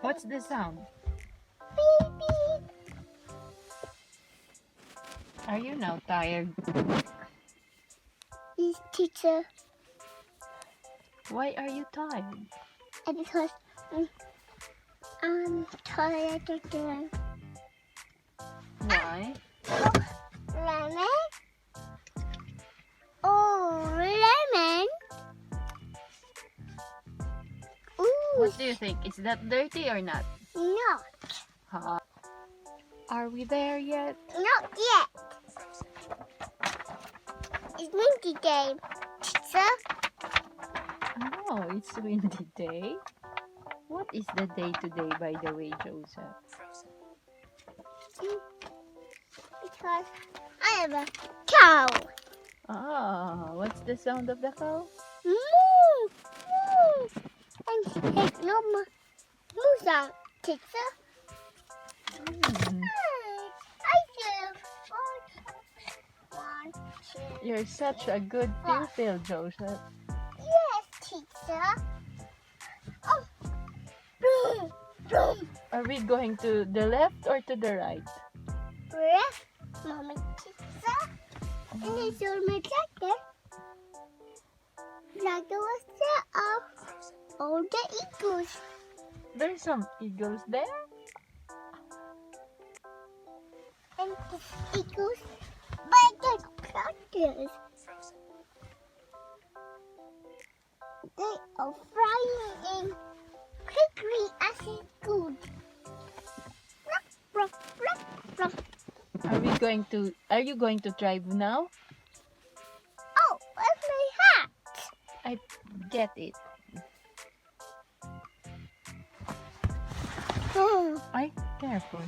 What's the sound? Beep, beep. Are you now tired? This teacher, Why are you tired? because I'm tired again. Why? Lemon? Oh, lemon? Ooh, What do you think? Is that dirty or not? no, Huh? Are we there yet? not yet. It's windy day, teacher. Oh, it's windy day. What is the day today, by the way, Joseph? Because I have a cow. Ah, what's the sound of the cow? Moo, moo. And it's no moo sound, teacher. Hmm, I do. One, two. you're such a good pupil, Joseph. Yes, teacher. Oh, boom, boom. Are we going to the left or to the right? Left, mommy, teacher. And I saw my tractor. Tractor was set off. All the eagles. There's some eagles there. And the eagles by the tractors. They are flying in quickly as it goes. Ruff, ruff, ruff. Are you going to drive now? Oh, where's my hat? I get it. Oh. Ay, careful.